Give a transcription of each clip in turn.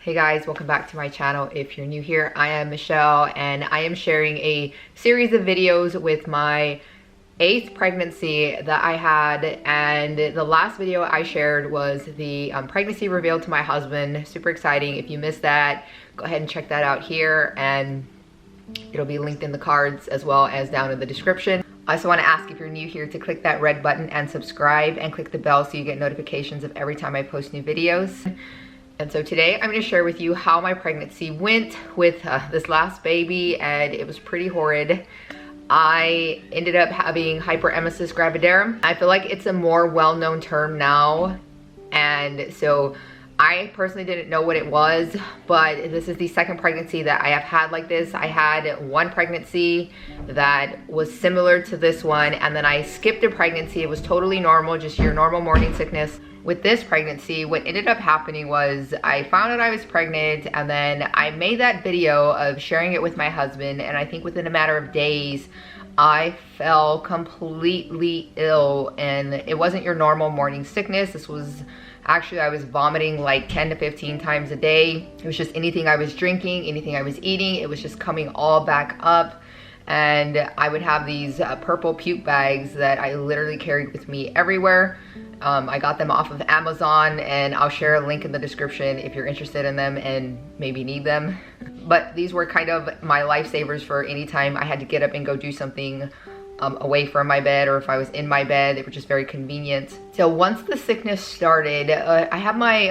Hey guys, welcome back to my channel. If you're new here, I am Michelle and I am sharing a series of videos with my 8th pregnancy that I had, and the last video I shared was the pregnancy reveal to my husband. Super exciting. If you missed that, go ahead and check that out here, and it'll be linked in the cards as well as down in the description. I also want to ask, if you're new here, to click that red button and subscribe and click the bell so you get notifications of every time I post new videos. And so today I'm going to share with you how my pregnancy went with this last baby, and it was pretty horrid. I ended up having Hyperemesis Gravidarum. I feel like it's a more well-known term now, and so I personally didn't know what it was, but this is the second pregnancy that I have had like this. I had one pregnancy that was similar to this one, and then I skipped a pregnancy. It was totally normal, just your normal morning sickness. With this pregnancy, what ended up happening was I found out I was pregnant, and then I made that video of sharing it with my husband, and I think within a matter of days, I fell completely ill. And it wasn't your normal morning sickness. This was actually, I was vomiting like 10 to 15 times a day. It was just anything I was drinking, anything I was eating, it was just coming all back up. And I would have these purple puke bags that I literally carried with me everywhere. I got them off of Amazon, and I'll share a link in the description if you're interested in them and maybe need them. But these were kind of my lifesavers for any time I had to get up and go do something away from my bed, or if I was in my bed. They were just very convenient. So once the sickness started, I have my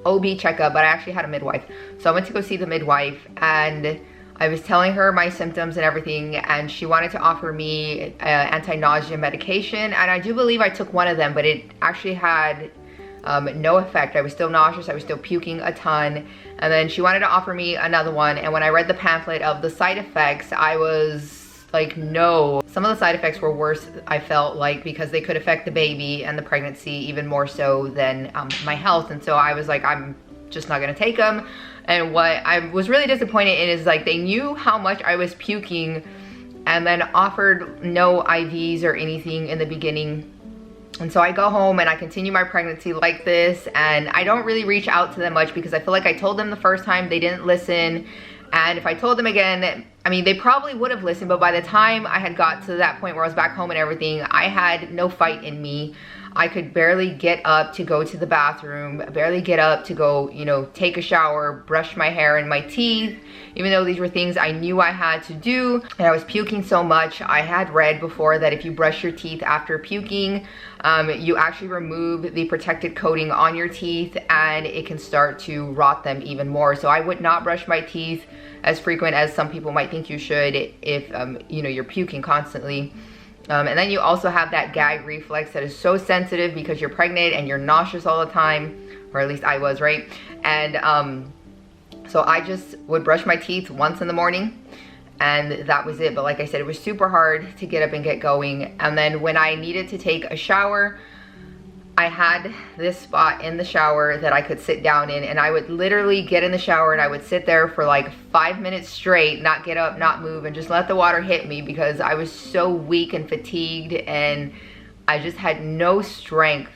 OB checkup, but I actually had a midwife. So I went to go see the midwife, and I was telling her my symptoms and everything, and she wanted to offer me anti-nausea medication, and I do believe I took one of them, but it actually had no effect. I was still nauseous, I was still puking a ton, and then she wanted to offer me another one, and when I read the pamphlet of the side effects, I was like, no. Some of the side effects were worse, I felt like, because they could affect the baby and the pregnancy even more so than my health, and so I was like, I'm just not gonna take them. And what I was really disappointed in is, like, they knew how much I was puking and then offered no IVs or anything in the beginning. And so I go home and I continue my pregnancy like this, and I don't really reach out to them much because I feel like I told them the first time, they didn't listen. And if I told them again, I mean, they probably would have listened, but by the time I had got to that point where I was back home and everything, I had no fight in me. I could barely get up to go to the bathroom, barely get up to go, you know, take a shower, brush my hair and my teeth, even though these were things I knew I had to do. And I was puking so much. I had read before that if you brush your teeth after puking, you actually remove the protected coating on your teeth, and it can start to rot them even more. So I would not brush my teeth as frequent as some people might think you should if you know, you're puking constantly. And then you also have that gag reflex that is so sensitive because you're pregnant and you're nauseous all the time, or at least I was, right? And so I just would brush my teeth once in the morning, and that was it. But like I said, it was super hard to get up and get going. And then when I needed to take a shower, I had this spot in the shower that I could sit down in, and I would literally get in the shower and I would sit there for like 5 minutes straight, not get up, not move, and just let the water hit me because I was so weak and fatigued, and I just had no strength.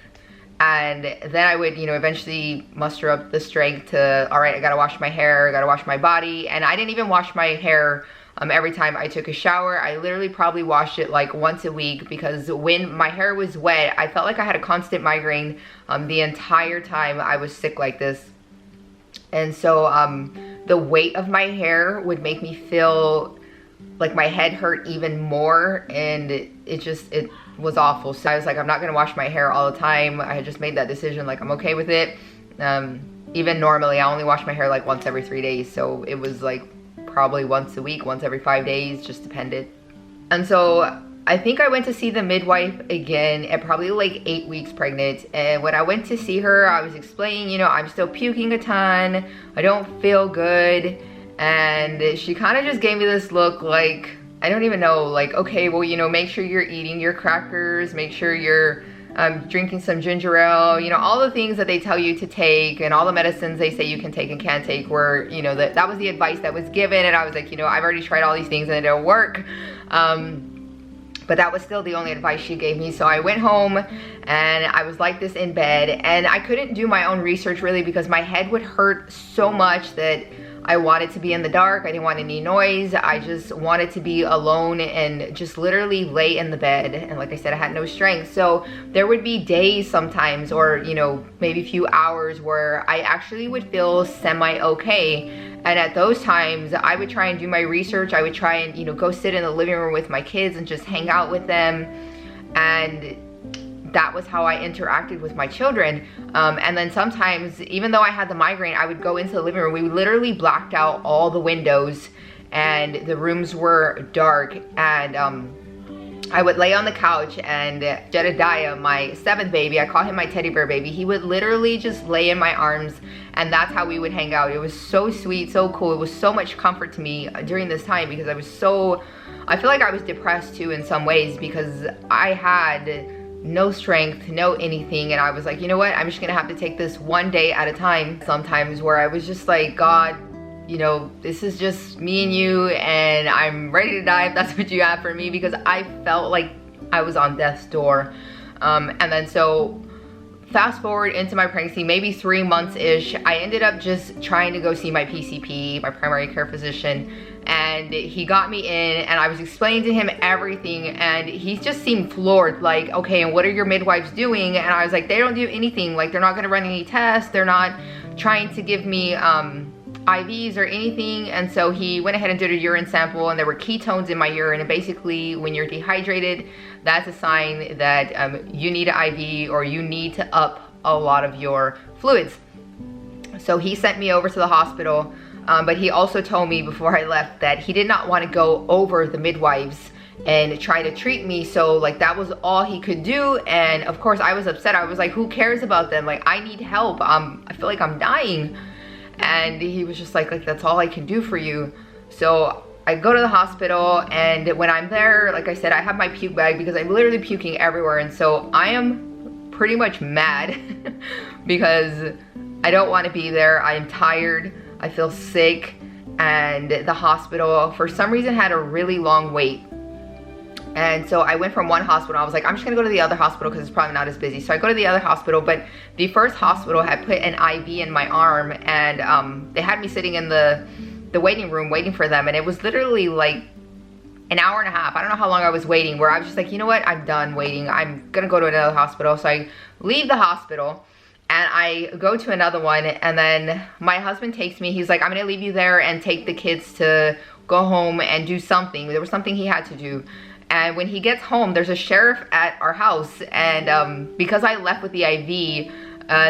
And then I would, you know, eventually muster up the strength to, all right, I gotta wash my hair, I gotta wash my body. And I didn't even wash my hair every time I took a shower. I literally probably washed it like once a week, because when my hair was wet, I felt like I had a constant migraine the entire time I was sick like this. And so the weight of my hair would make me feel like my head hurt even more, and it was awful. So I was like, I'm not gonna wash my hair all the time. I had just made that decision, like, I'm okay with it. Even normally I only wash my hair like once every 3 days, so it was like probably once a week, once every 5 days, just depended. And so I think I went to see the midwife again at probably like 8 weeks pregnant. And when I went to see her, I was explaining, you know, I'm still puking a ton, I don't feel good. And she kind of just gave me this look like, I don't even know, like, okay, well, you know, make sure you're eating your crackers, make sure you're drinking some ginger ale, you know, all the things that they tell you to take, and all the medicines they say you can take and can't take, were, you know, that was the advice that was given. And I was like, you know, I've already tried all these things and it don't work. But that was still the only advice she gave me. So I went home and I was like this in bed, and I couldn't do my own research really because my head would hurt so much that I wanted to be in the dark. I didn't want any noise. I just wanted to be alone and just literally lay in the bed. And like I said, I had no strength. So there would be days sometimes, or you know, maybe a few hours where I actually would feel semi-okay. And at those times, I would try and do my research. I would try and, you know, go sit in the living room with my kids and just hang out with them. And that was how I interacted with my children. And then sometimes, even though I had the migraine, I would go into the living room. We literally blacked out all the windows and the rooms were dark. And I would lay on the couch, and Jedediah, my 7th baby, I call him my teddy bear baby, he would literally just lay in my arms, and that's how we would hang out. It was so sweet, so cool. It was so much comfort to me during this time because I feel like I was depressed too in some ways because I had no strength, no anything, and I was like, you know what, I'm just gonna have to take this one day at a time. Sometimes where I was just like, God, you know, this is just me and you, and I'm ready to die if that's what you have for me, because I felt like I was on death's door. And then so fast forward into my pregnancy, maybe 3 months-ish, I ended up just trying to go see my PCP, my primary care physician, and he got me in, and I was explaining to him everything, and he just seemed floored, like, okay, and what are your midwives doing? And I was like, they don't do anything. Like, they're not gonna run any tests, they're not trying to give me IVs or anything. And so he went ahead and did a urine sample, and there were ketones in my urine, and basically when you're dehydrated, that's a sign that you need an IV or you need to up a lot of your fluids. So he sent me over to the hospital, but he also told me before I left that he did not want to go over the midwives and try to treat me. So like that was all he could do. And of course I was upset. I was like, who cares about them? Like, I need help. I feel like I'm dying. And he was just like that's all I can do for you. So I go to the hospital, and when I'm there, like I said, I have my puke bag because I'm literally puking everywhere. And so I am pretty much mad because I don't want to be there. I'm tired, I feel sick, and the hospital for some reason had a really long wait. And so I went from one hospital. I was like, I'm just gonna go to the other hospital because it's probably not as busy. So I go to the other hospital, but the first hospital had put an IV in my arm, and they had me sitting in the waiting room waiting for them. And it was literally like an hour and a half. I don't know how long I was waiting, where I was just like, you know what, I'm done waiting. I'm gonna go to another hospital. So I leave the hospital and I go to another one, and then my husband takes me. He's like, I'm gonna leave you there and take the kids to go home and do something. There was something he had to do. And when he gets home, there's a sheriff at our house, and because I left with the IV,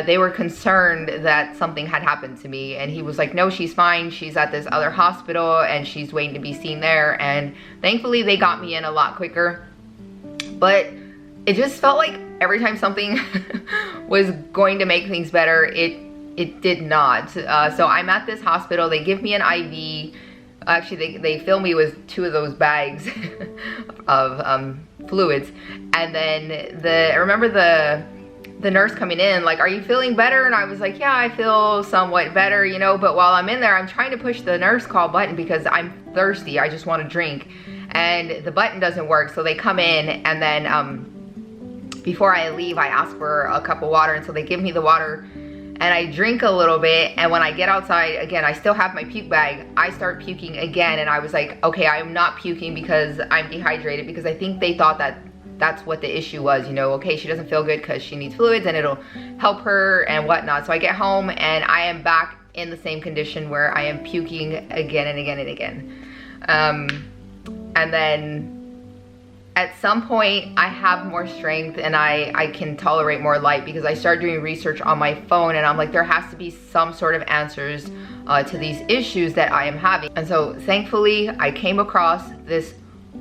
they were concerned that something had happened to me. And he was like, no, she's fine. She's at this other hospital and she's waiting to be seen there. And thankfully they got me in a lot quicker. But it just felt like every time something was going to make things better, it did not. So I'm at this hospital. They give me an IV. Actually, they fill me with 2 of those bags of fluids. And then I remember the nurse coming in, like, are you feeling better? And I was like, yeah, I feel somewhat better, you know. But while I'm in there, I'm trying to push the nurse call button because I'm thirsty. I just want to drink. And the button doesn't work. So they come in, and then before I leave, I ask for a cup of water. And so they give me the water, and I drink a little bit. And when I get outside, again, I still have my puke bag. I start puking again. And I was like, okay, I'm not puking because I'm dehydrated, because I think they thought that that's what the issue was, you know. Okay, she doesn't feel good because she needs fluids and it'll help her and whatnot. So I get home and I am back in the same condition where I am puking again and again and again. And then at some point I have more strength and I can tolerate more light, because I start doing research on my phone, and I'm like, there has to be some sort of answers to these issues that I am having. And so thankfully I came across this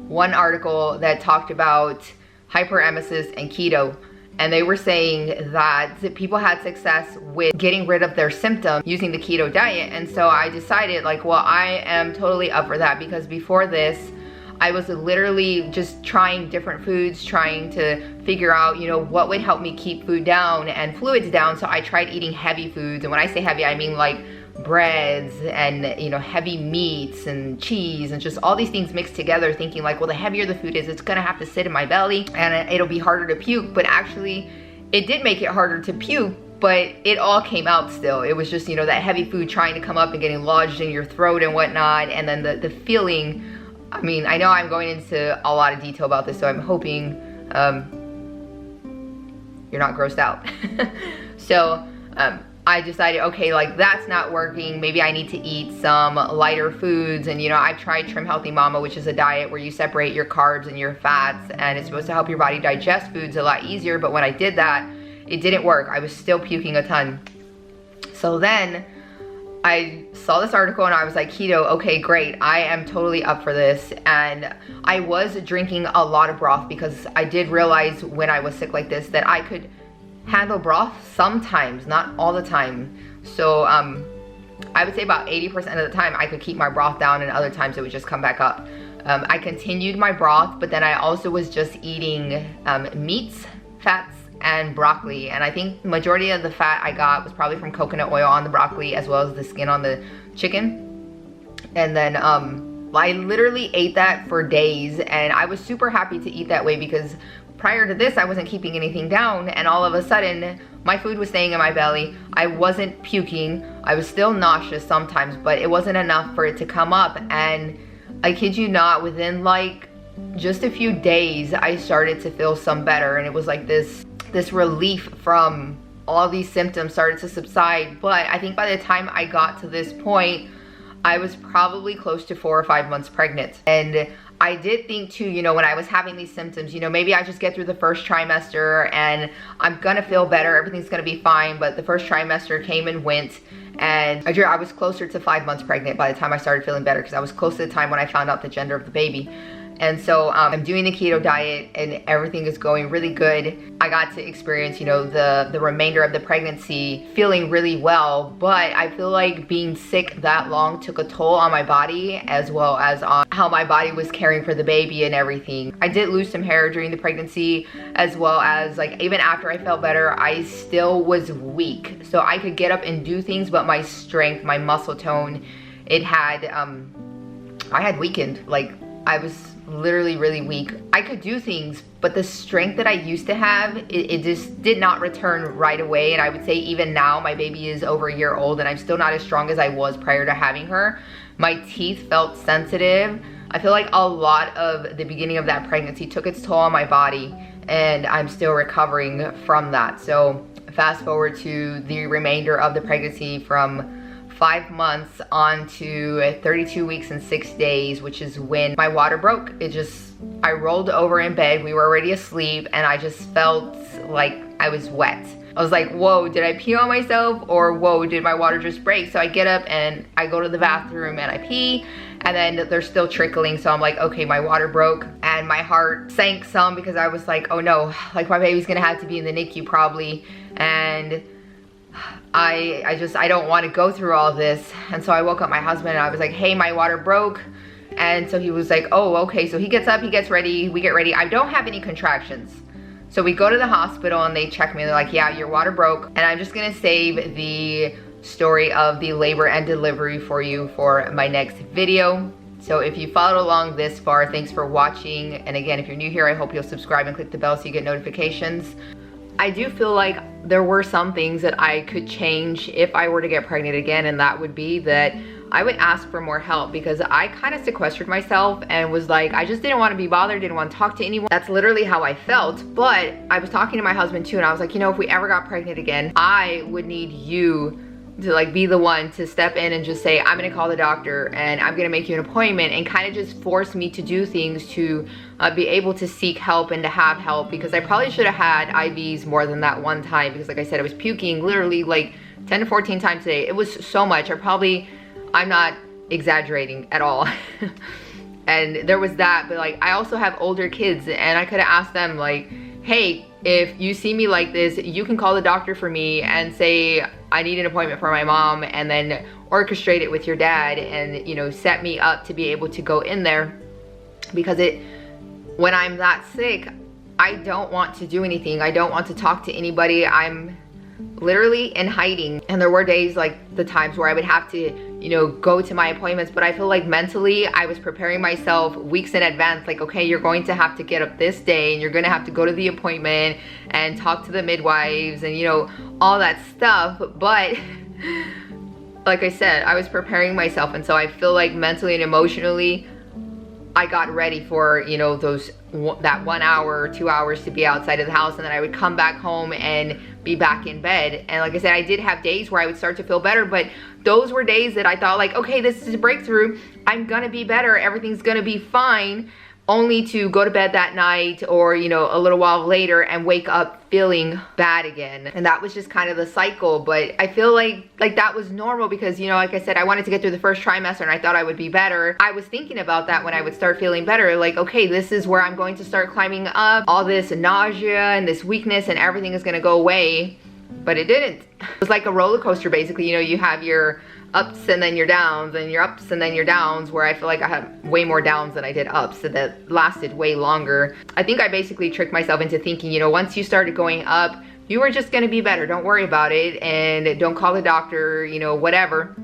one article that talked about hyperemesis and keto, and they were saying that people had success with getting rid of their symptoms using the keto diet. And so I decided, like, well, I am totally up for that, because before this I was literally just trying different foods, trying to figure out, you know, what would help me keep food down and fluids down. So I tried eating heavy foods, and when I say heavy, I mean like breads and, you know, heavy meats and cheese and just all these things mixed together, thinking like, well, the heavier the food is, it's gonna have to sit in my belly and it'll be harder to puke. But actually it did make it harder to puke, but it all came out still. It was just, you know, that heavy food trying to come up and getting lodged in your throat and whatnot. And then the feeling, I mean, I know I'm going into a lot of detail about this, so I'm hoping you're not grossed out. So I decided, okay, like that's not working. Maybe I need to eat some lighter foods. And, you know, I've tried Trim Healthy Mama, which is a diet where you separate your carbs and your fats, and it's supposed to help your body digest foods a lot easier. But when I did that, it didn't work. I was still puking a ton. So then I saw this article and I was like, keto, okay, great. I am totally up for this. And I was drinking a lot of broth because I did realize when I was sick like this that I could handle broth sometimes, not all the time. So I would say about 80% of the time I could keep my broth down, and other times it would just come back up. I continued my broth, but then I also was just eating meats, fats, and broccoli. And I think majority of the fat I got was probably from coconut oil on the broccoli as well as the skin on the chicken. And then I literally ate that for days, and I was super happy to eat that way because prior to this I wasn't keeping anything down, and all of a sudden my food was staying in my belly. I wasn't puking. I was still nauseous sometimes, but it wasn't enough for it to come up. And I kid you not, within like just a few days I started to feel some better, and it was like this relief from all these symptoms started to subside. But I think by the time I got to this point, I was probably close to 4 or 5 months pregnant. And I did think too, you know, when I was having these symptoms, you know, maybe I just get through the first trimester and I'm gonna feel better, everything's gonna be fine. But the first trimester came and went, and I was closer to 5 months pregnant by the time I started feeling better, because I was close to the time when I found out the gender of the baby. And so I'm doing the keto diet and everything is going really good. I got to experience, you know, the remainder of the pregnancy feeling really well, but I feel like being sick that long took a toll on my body, as well as on how my body was caring for the baby and everything. I did lose some hair during the pregnancy, as well as like even after I felt better, I still was weak. So I could get up and do things, but my strength, my muscle tone, it had, I had weakened. Like I was literally really weak. I could do things, but the strength that I used to have, it just did not return right away. And I would say even now, my baby is over a year old and I'm still not as strong as I was prior to having her. My teeth felt sensitive. I feel like a lot of the beginning of that pregnancy took its toll on my body, and I'm still recovering from that. So fast forward to the remainder of the pregnancy, from 5 months on to 32 weeks and 6 days, which is when my water broke. I rolled over in bed, we were already asleep, and I just felt like I was wet. I was like, whoa, did I pee on myself? Or whoa, did my water just break? So I get up and I go to the bathroom and I pee, and then they're still trickling. So I'm like, okay, my water broke, and my heart sank some because I was like, oh no, like my baby's gonna have to be in the NICU probably. And I don't want to go through all this. And so I woke up my husband and I was like, hey, my water broke. And so he was like, oh, okay. So he gets up, he gets ready, we get ready. I don't have any contractions. So we go to the hospital and they check me. They're like, yeah, your water broke. And I'm just gonna save the story of the labor and delivery for you for my next video. So if you followed along this far, thanks for watching. And again, if you're new here, I hope you'll subscribe and click the bell so you get notifications. I do feel like there were some things that I could change if I were to get pregnant again, and that would be that I would ask for more help, because I kind of sequestered myself and was like, I just didn't want to be bothered, didn't want to talk to anyone. That's literally how I felt. But I was talking to my husband too, and I was like, you know, if we ever got pregnant again, I would need you to like be the one to step in and just say, I'm gonna call the doctor and I'm gonna make you an appointment, and kind of just force me to do things to be able to seek help and to have help, because I probably should have had IVs more than that one time, because like I said, I was puking literally like 10 to 14 times a day. It was so much. I'm not exaggerating at all. And there was that, but like I also have older kids, and I could have asked them like, hey, if you see me like this, you can call the doctor for me and say I need an appointment for my mom, and then orchestrate it with your dad and, you know, set me up to be able to go in there. Because when I'm that sick, I don't want to do anything. I don't want to talk to anybody. I'm literally in hiding. And there were days, like the times where I would have to, you know, go to my appointments, but I feel like mentally I was preparing myself weeks in advance, like, okay, you're going to have to get up this day and you're gonna have to go to the appointment and talk to the midwives and, you know, all that stuff. But like I said, I was preparing myself, and so I feel like mentally and emotionally I got ready for, you know, that 1 hour or 2 hours to be outside of the house, and then I would come back home and be back in bed. And like I said, I did have days where I would start to feel better, but those were days that I thought like, okay, this is a breakthrough, I'm gonna be better, everything's gonna be fine, only to go to bed that night or, you know, a little while later and wake up feeling bad again. And that was just kind of the cycle. But I feel like that was normal because, you know, like I said, I wanted to get through the first trimester and I thought I would be better. I was thinking about that when I would start feeling better, like, okay, this is where I'm going to start climbing up, all this nausea and this weakness and everything is gonna go away. But it didn't. It was like a roller coaster basically. You know, you have your ups and then your downs and your ups and then your downs, where I feel like I had way more downs than I did ups, so that lasted way longer. I think I basically tricked myself into thinking, you know, once you started going up, you were just gonna be better, don't worry about it, and don't call the doctor, you know, whatever.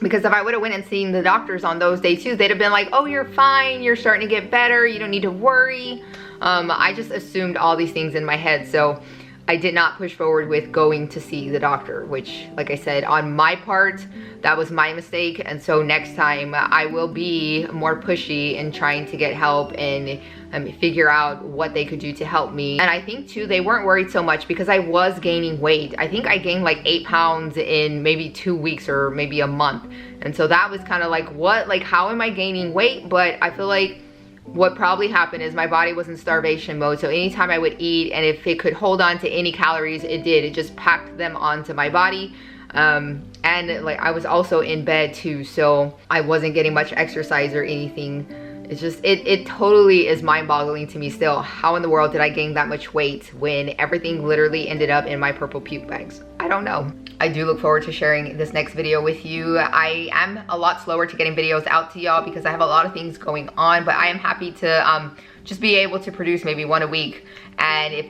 Because if I would have went and seen the doctors on those days too, they'd have been like, oh, you're fine, you're starting to get better, you don't need to worry. I just assumed all these things in my head, so I did not push forward with going to see the doctor, which, like I said, on my part, that was my mistake. And so next time I will be more pushy in trying to get help and figure out what they could do to help me. And I think too, they weren't worried so much because I was gaining weight. I think I gained like 8 pounds in maybe 2 weeks or maybe a month. And so that was kind of like, what, like, how am I gaining weight? But I feel like what probably happened is my body was in starvation mode, so anytime I would eat, and if it could hold on to any calories, it did. It just packed them onto my body. And like I was also in bed too, so I wasn't getting much exercise or anything. It's just, it totally is mind-boggling to me still. How in the world did I gain that much weight when everything literally ended up in my purple puke bags? I don't know. I do look forward to sharing this next video with you. I am a lot slower to getting videos out to y'all because I have a lot of things going on, but I am happy to just be able to produce maybe 1 a week. And if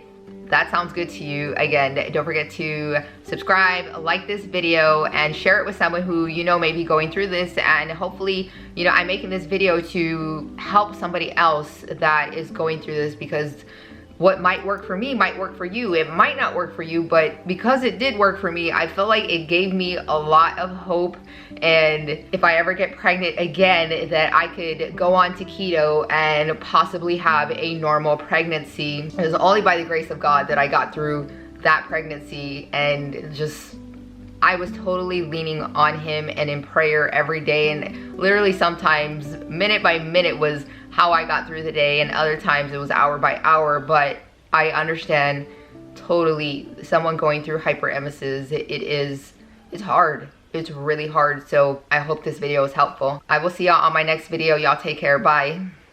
that sounds good to you, again, don't forget to subscribe, like this video, and share it with someone who you know may be going through this. And hopefully, you know, I'm making this video to help somebody else that is going through this, because what might work for me might work for you. It might not work for you, but because it did work for me, I feel like it gave me a lot of hope. And if I ever get pregnant again, that I could go on to keto and possibly have a normal pregnancy. It was only by the grace of God that I got through that pregnancy, and just, I was totally leaning on him and in prayer every day. And literally sometimes minute by minute was how I got through the day, and other times it was hour by hour. But I understand totally someone going through hyperemesis. It's hard. It's really hard. So I hope this video is helpful. I will see y'all on my next video. Y'all take care. Bye.